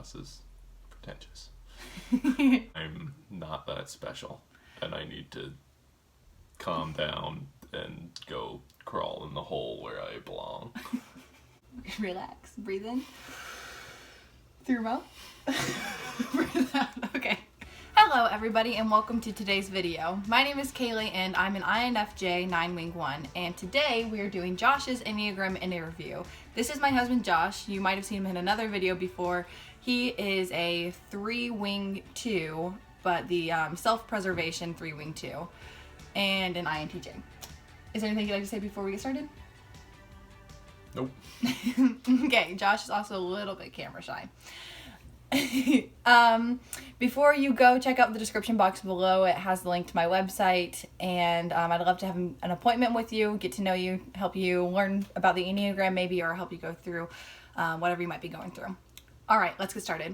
class is pretentious. I'm not that special, and I need to calm down and go crawl in the hole where I belong. Relax. Breathe in. Through your mouth. Breathe out. Okay. Hello everybody and welcome to today's video. My name is Kaylee and I'm an INFJ 9-wing 1, and today we are doing Josh's Enneagram Interview. This is my husband Josh. You might have seen him in another video before. He is a 3-wing 2, but the self-preservation 3-wing 2, and an INTJ. Is there anything you'd like to say before we get started? Nope. Okay, Josh is also a little bit camera shy. Before you go, check out the description box below. It has the link to my website, and I'd love to have an appointment with you, get to know you, help you learn about the Enneagram maybe, or help you go through whatever you might be going through. All right, let's get started.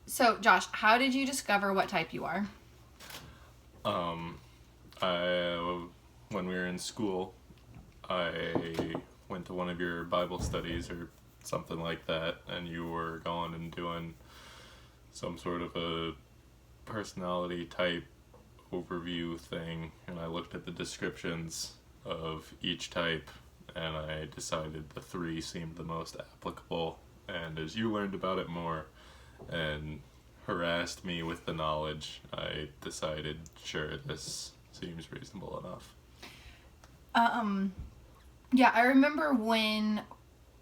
So, Josh, how did you discover what type you are? When we were in school, I went to one of your Bible studies or something like that, and you were going and doing some sort of a personality type overview thing, and I looked at the descriptions of each type, and I decided the 3 seemed the most applicable. And as you learned about it more and harassed me with the knowledge, I decided, sure, this seems reasonable enough. Yeah, I remember when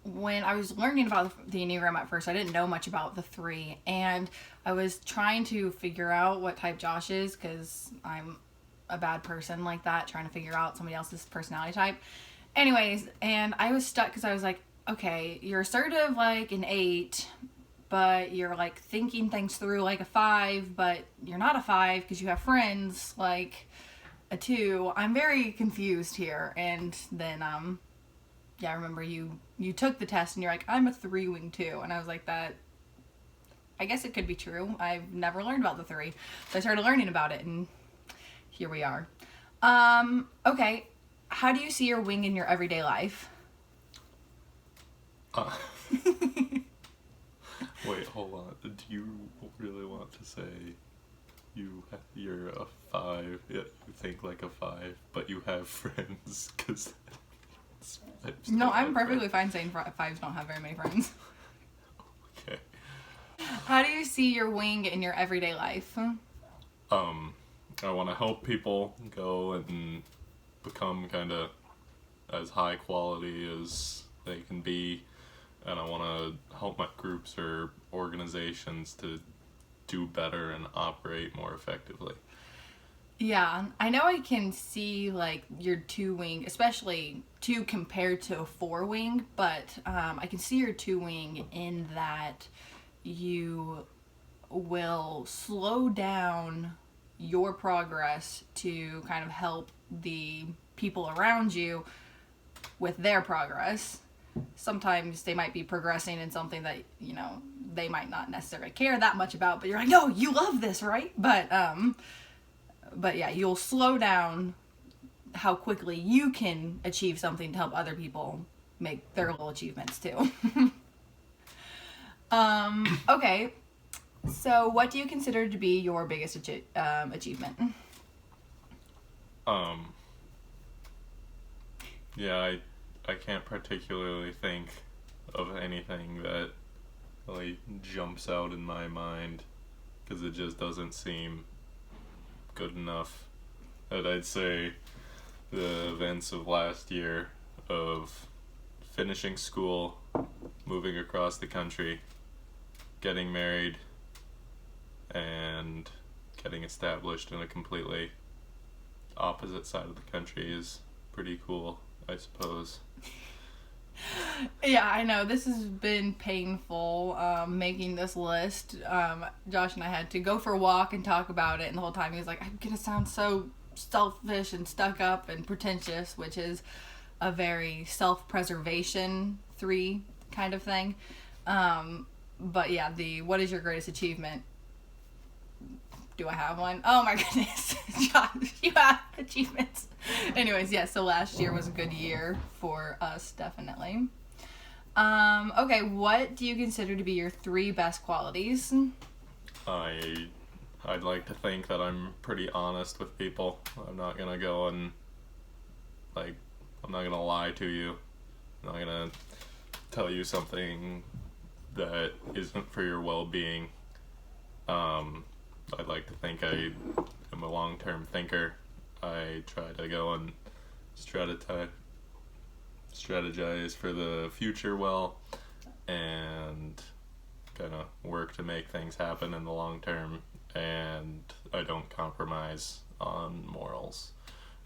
I was learning about the Enneagram at first, I didn't know much about the 3, and I was trying to figure out what type Josh is, because I'm a bad person like that, trying to figure out somebody else's personality type. Anyways, and I was stuck because I was like, okay, you're assertive like an 8, but you're like thinking things through like a 5, but you're not a 5 because you have friends like a 2. I'm very confused here. And then yeah, I remember you took the test and you're like, I'm a 3-wing 2, and I was like, that I guess it could be true. I've never learned about the 3, so I started learning about it, and here we are. Okay, how do you see your wing in your everyday life? Wait, hold on. Do you really want to say you're a 5? Yeah, you think like a 5, but you have friends? Because no, I'm perfectly fine saying 5s don't have very many friends. Okay. How do you see your wing in your everyday life? I want to help people go and become kind of as high quality as they can be, and I want to help my groups or organizations to do better and operate more effectively. Yeah, I know I can see like your 2-wing, especially 2 compared to a 4-wing, but I can see your 2-wing in that you will slow down your progress to kind of help the people around you with their progress. Sometimes they might be progressing in something that, you know, they might not necessarily care that much about, but you're like, no, you love this, right? But yeah, you'll slow down how quickly you can achieve something to help other people make their little achievements too. Okay, so what do you consider to be your biggest achievement? Yeah, I can't particularly think of anything that really jumps out in my mind, because it just doesn't seem good enough. And I'd say the events of last year of finishing school, moving across the country, getting married, and getting established in a completely opposite side of the country is pretty cool, I suppose. Yeah, I know. This has been painful, making this list. Josh and I had to go for a walk and talk about it, and the whole time he was like, I'm gonna sound so selfish and stuck up and pretentious, which is a very self-preservation 3 kind of thing. But yeah, what is your greatest achievement? Do I have one? Oh my goodness. Josh, you have achievements. Anyways, yeah, so last year was a good year for us, definitely. Okay, what do you consider to be your 3 best qualities? I'd like to think that I'm pretty honest with people. I'm not gonna go and I'm not gonna lie to you. I'm not gonna tell you something that isn't for your well-being. I'd like to think I am a long-term thinker. I try to go and strategize for the future well, and kind of work to make things happen in the long term, and I don't compromise on morals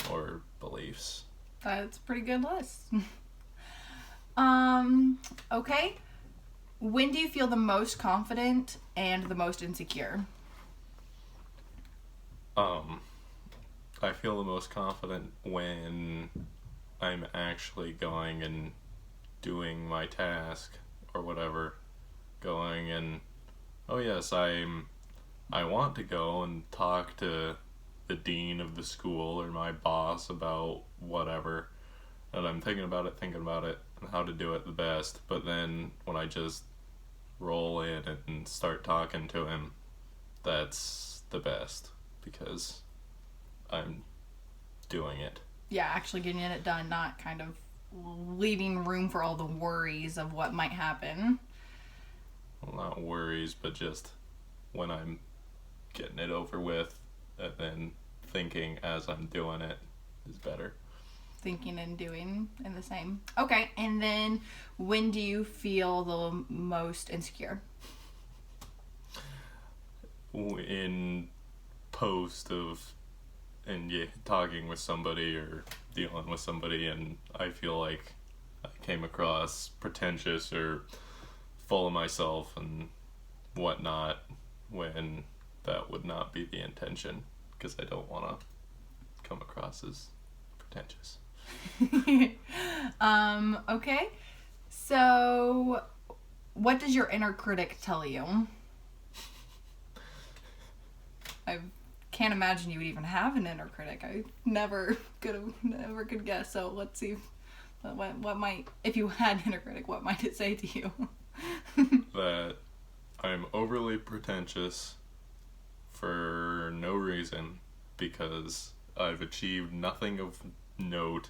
or beliefs. That's a pretty good list. Okay. When do you feel the most confident and the most insecure? I feel the most confident when I'm actually going and doing my task or whatever. Going and, oh yes, I want to go and talk to the dean of the school or my boss about whatever. And I'm thinking about it and how to do it the best. But then when I just roll in and start talking to him, that's the best because I'm doing it. Yeah, actually getting it done, not kind of leaving room for all the worries of what might happen. Well, not worries, but just when I'm getting it over with and then thinking as I'm doing it is better. Thinking and doing in the same. Okay, and then when do you feel the most insecure? In post of talking with somebody or dealing with somebody, and I feel like I came across pretentious or full of myself and whatnot when that would not be the intention, because I don't want to come across as pretentious. Okay. So, what does your inner critic tell you? I can't imagine you would even have an inner critic. I never could guess. So let's see what might, if you had an inner critic, what might it say to you? That I'm overly pretentious for no reason because I've achieved nothing of note,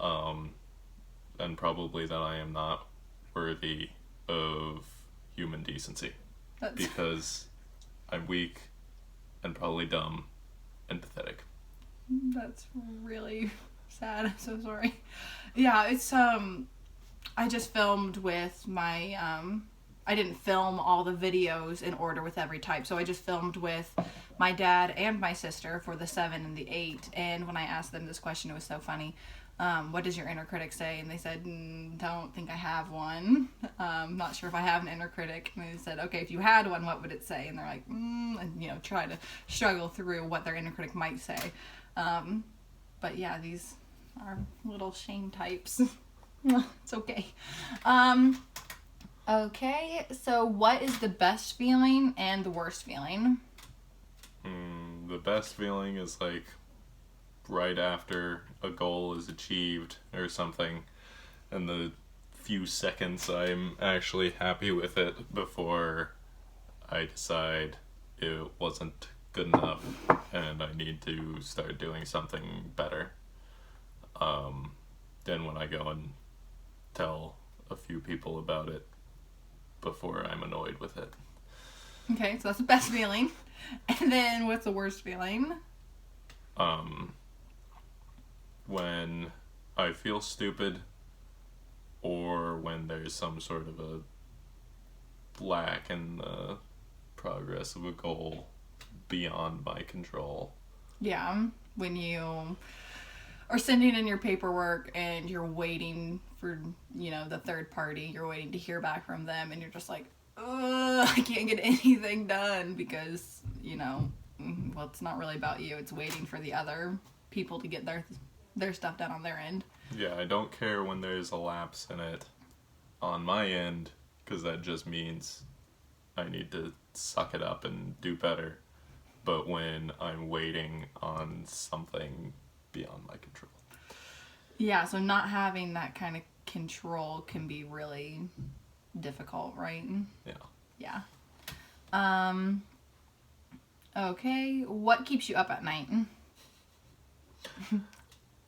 and probably that I am not worthy of human decency because I'm weak and probably dumb and pathetic. That's really sad. I'm so sorry. Yeah, it's I just filmed with my I didn't film all the videos in order with every type, so I just filmed with my dad and my sister for the 7 and the 8, and when I asked them this question, it was so funny. What does your inner critic say? And they said, don't think I have one. Not sure if I have an inner critic. And they said, okay, if you had one, what would it say? And they're like, and try to struggle through what their inner critic might say. But yeah, these are little shame types. It's okay. Okay, so what is the best feeling and the worst feeling? The best feeling is like right after a goal is achieved or something, and the few seconds I'm actually happy with it before I decide it wasn't good enough and I need to start doing something better. Then when I go and tell a few people about it before I'm annoyed with it. Okay, so that's the best feeling. And then what's the worst feeling? When I feel stupid or when there's some sort of a lack in the progress of a goal beyond my control. Yeah, when you are sending in your paperwork and you're waiting for, the third party, you're waiting to hear back from them and you're just like, I can't get anything done because, well, it's not really about you. It's waiting for the other people to get their stuff done on their end. Yeah, I don't care when there's a lapse in it on my end, because that just means I need to suck it up and do better. But when I'm waiting on something beyond my control. Yeah, so not having that kind of control can be really difficult, right? Yeah. Yeah. Okay, what keeps you up at night?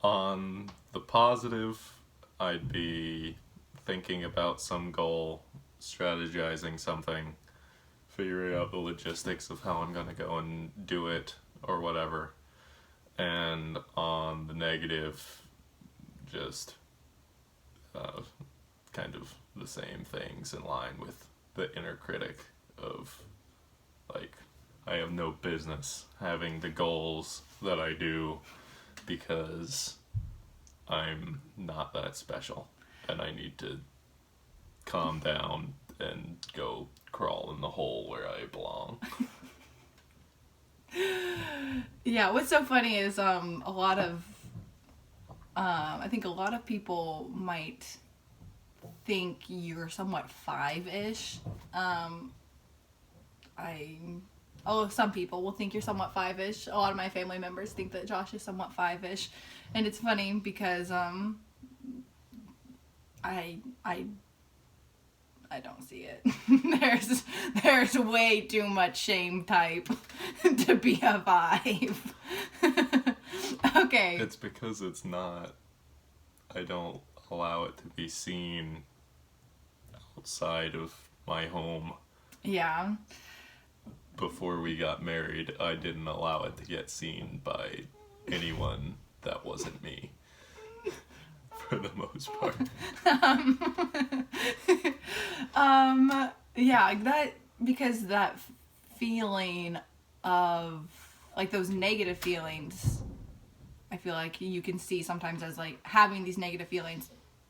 On the positive, I'd be thinking about some goal, strategizing something, figuring out the logistics of how I'm gonna go and do it or whatever. And on the negative, just kind of the same things in line with the inner critic of, like, I have no business having the goals that I do because I'm not that special and I need to calm down and go crawl in the hole where I belong. Yeah, what's so funny is a lot of I think a lot of people might think you're somewhat 5-ish. Some people will think you're somewhat 5-ish. A lot of my family members think that Josh is somewhat 5-ish, and it's funny because I don't see it. there's way too much shame type to be a 5. Okay. It's because it's not, I don't allow it to be seen outside of my home. Yeah. Before we got married, I didn't allow it to get seen by anyone that wasn't me. For the most part. Yeah, because that feeling of, like, those negative feelings, I feel like you can see sometimes as, like, having these negative feelings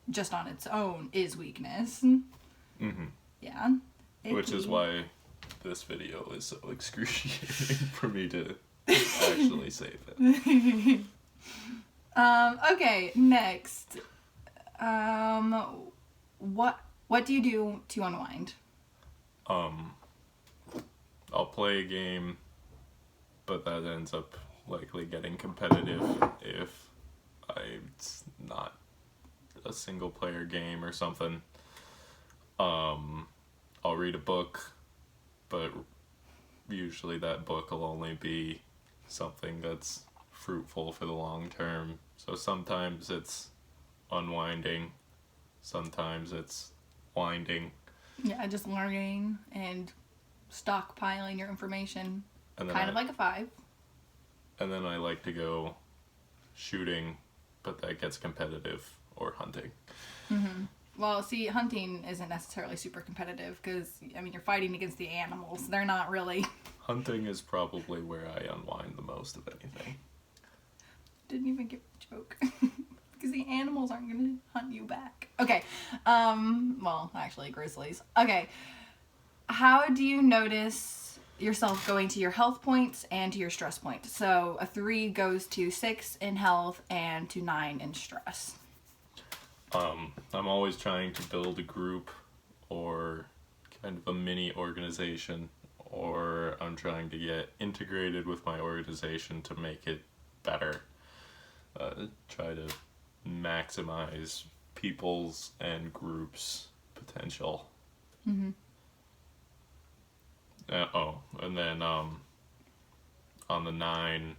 just on its own is weakness. Mm-hmm. Yeah. Which is why this video is so excruciating for me to actually save it. Okay, next. What do you do to unwind? I'll play a game, but that ends up likely getting competitive if it's not a single player game or something. I'll read a book, but usually that book will only be something that's fruitful for the long term. So sometimes it's unwinding, sometimes it's winding. Yeah, just learning and stockpiling your information. And then kind of like a 5. And then I like to go shooting, but that gets competitive, or hunting. Mm-hmm. Well, see, hunting isn't necessarily super competitive because, I mean, you're fighting against the animals. They're not really... Hunting is probably where I unwind the most of anything. Didn't even get the joke. Because the animals aren't going to hunt you back. Okay. Well, actually, grizzlies. Okay. How do you notice yourself going to your health points and to your stress point? So a 3 goes to 6 in health and to 9 in stress. I'm always trying to build a group or kind of a mini organization, or I'm trying to get integrated with my organization to make it better. Try to maximize people's and groups' potential. Mm-hmm. And then on the 9,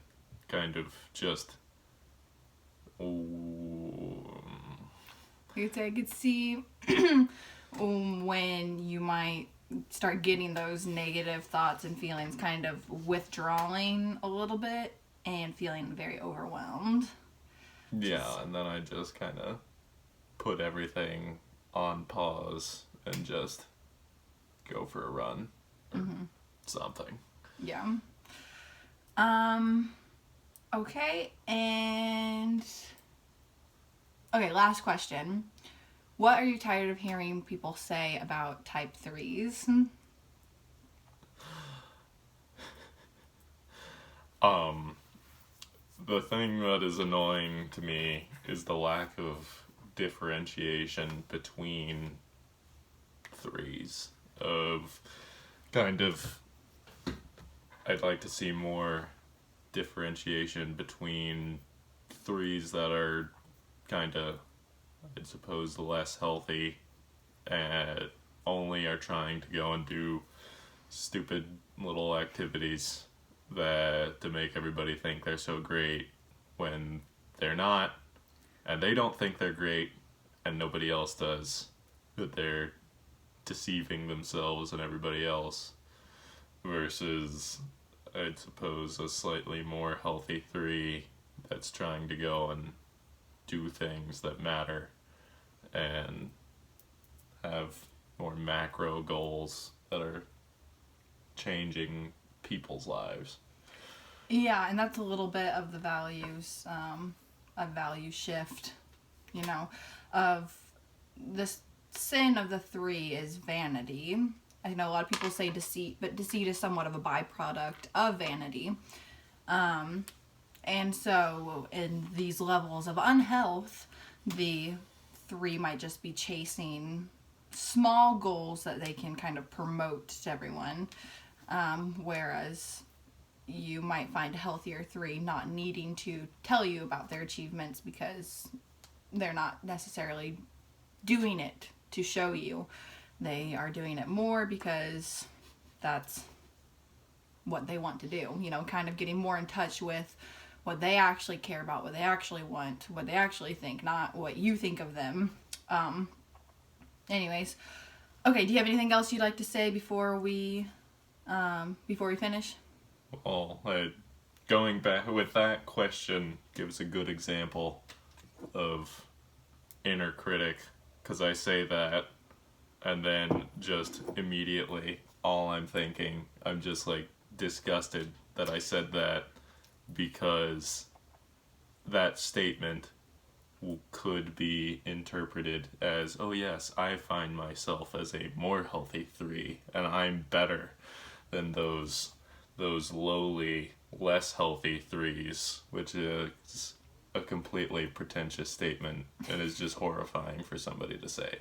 kind of just... I could see when you might start getting those negative thoughts and feelings kind of withdrawing a little bit and feeling very overwhelmed. Yeah, and then I just kind of put everything on pause and just go for a run or something. Yeah. Okay, and... Okay, last question. What are you tired of hearing people say about type 3s? The thing that is annoying to me is the lack of differentiation between 3s. Of kind of... I'd like to see more differentiation between 3s that are kind of I suppose, the less healthy and only are trying to go and do stupid little activities that to make everybody think they're so great when they're not, and they don't think they're great and nobody else does, that they're deceiving themselves and everybody else, versus I'd suppose a slightly more healthy 3 that's trying to go and do things that matter and have more macro goals that are changing people's lives. Yeah, and that's a little bit of the values, a value shift, of this sin of the 3 is vanity. I know a lot of people say deceit, but deceit is somewhat of a byproduct of vanity. And so in these levels of unhealth, the 3 might just be chasing small goals that they can kind of promote to everyone, whereas you might find a healthier 3 not needing to tell you about their achievements because they're not necessarily doing it to show you. They are doing it more because that's what they want to do, kind of getting more in touch with what they actually care about, what they actually want, what they actually think, not what you think of them. Anyways, okay, do you have anything else you'd like to say before we finish? Well, going back with that question gives a good example of inner critic, because I say that and then just immediately all I'm thinking, I'm just like disgusted that I said that, because that statement could be interpreted as, oh yes, I find myself as a more healthy 3 and I'm better than those lowly, less healthy 3s, which is a completely pretentious statement and is just horrifying for somebody to say.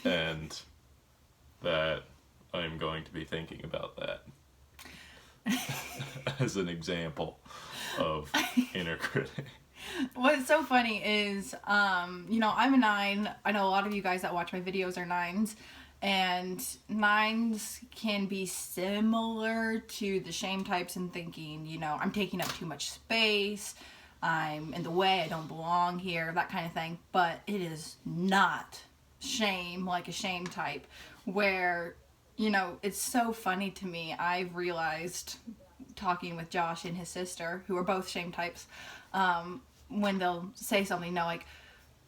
And that I'm going to be thinking about that as an example of inner critic. What's so funny is, I'm a 9. I know a lot of you guys that watch my videos are 9s. And 9s can be similar to the shame types in thinking, I'm taking up too much space, I'm in the way, I don't belong here, that kind of thing. But it is not shame like a shame type, where, it's so funny to me. I've realized, talking with Josh and his sister, who are both shame types, when they'll say something, like,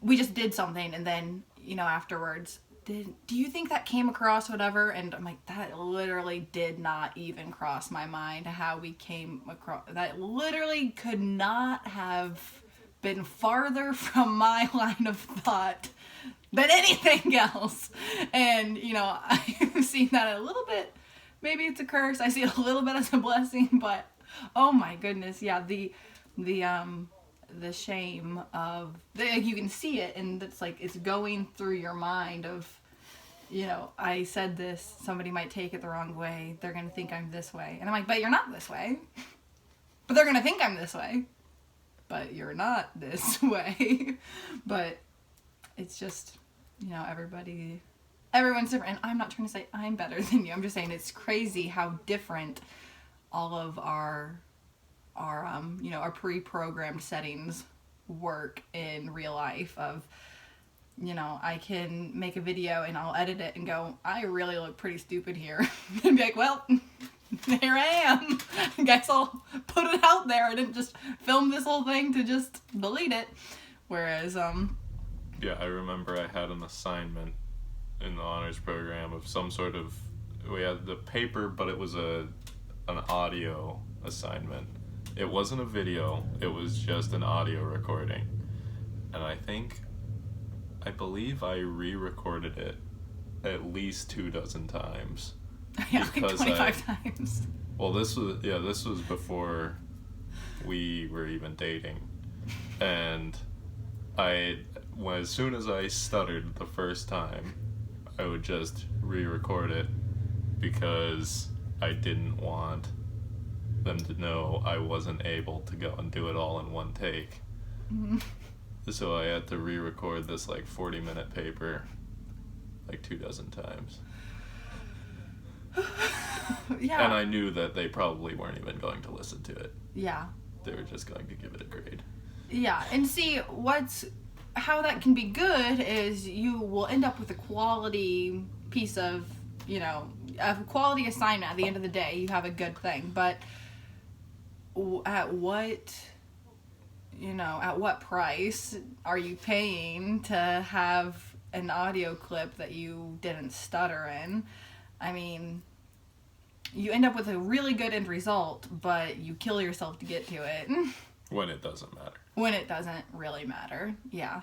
we just did something, and then, afterwards, do you think that came across, whatever? And I'm like, that literally did not even cross my mind how we came across. That literally could not have been farther from my line of thought than anything else. And, I've seen that a little bit. Maybe it's a curse. I see it a little bit as a blessing, but oh my goodness. Yeah. The shame of, you can see it, and it's like, it's going through your mind of, I said this, somebody might take it the wrong way, they're going to think I'm this way. And I'm like, but you're not this way. But they're going to think I'm this way. But you're not this way. But it's just, everyone's different. And I'm not trying to say I'm better than you. I'm just saying it's crazy how different all of our pre-programmed settings work in real life. Of, I can make a video and I'll edit it and go, I really look pretty stupid here. And be like, well, here I am. I guess I'll put it out there. I didn't just film this whole thing to just delete it. Whereas, yeah, I remember I had an assignment in the honors program of some sort of, we had the paper, but it was an audio assignment. It wasn't a video, it was just an audio recording. And I believe I re-recorded it at least 24 times. Yeah, like 25 times. Well, this was before we were even dating. And as soon as I stuttered the first time, I would just re-record it, because I didn't want them to know I wasn't able to go and do it all in one take. Mm-hmm. So I had to re-record this like 40-minute paper like 24 times. Yeah. And I knew that they probably weren't even going to listen to it. Yeah. They were just going to give it a grade. Yeah, and see, how that can be good is you will end up with a quality piece of, a quality assignment at the end of the day. You have a good thing, but at what price are you paying to have an audio clip that you didn't stutter in? I mean, you end up with a really good end result, but you kill yourself to get to it. When it doesn't matter. When it doesn't really matter, yeah.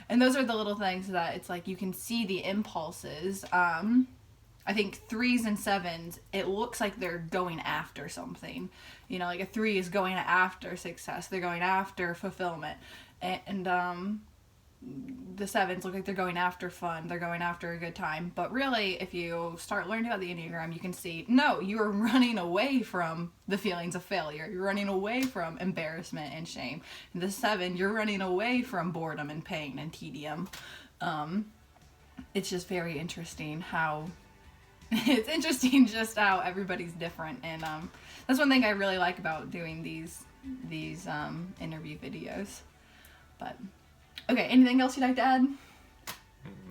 And those are the little things that it's like you can see the impulses. I think 3s and 7s, it looks like they're going after something. Like a 3 is going after success. They're going after fulfillment. And the 7s look like they're going after fun. They're going after a good time. But really, if you start learning about the Enneagram, you can see, no, you are running away from the feelings of failure. You're running away from embarrassment and shame. And the 7, you're running away from boredom and pain and tedium. It's just very interesting how... It's interesting just how everybody's different. And that's one thing I really like about doing these interview videos. But... Okay, anything else you'd like to add?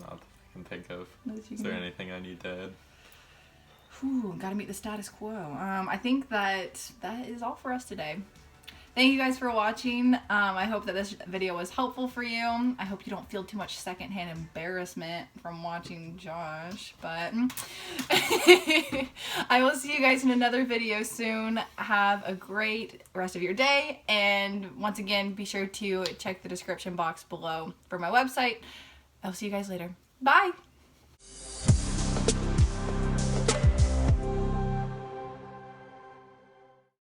Not that I can think of. Is there anything I need to add? Gotta meet the status quo. I think that is all for us today. Thank you guys for watching. I hope that this video was helpful for you. I hope you don't feel too much secondhand embarrassment from watching Josh, but I will see you guys in another video soon. Have a great rest of your day, and once again, be sure to check the description box below for my website. I'll see you guys later. Bye!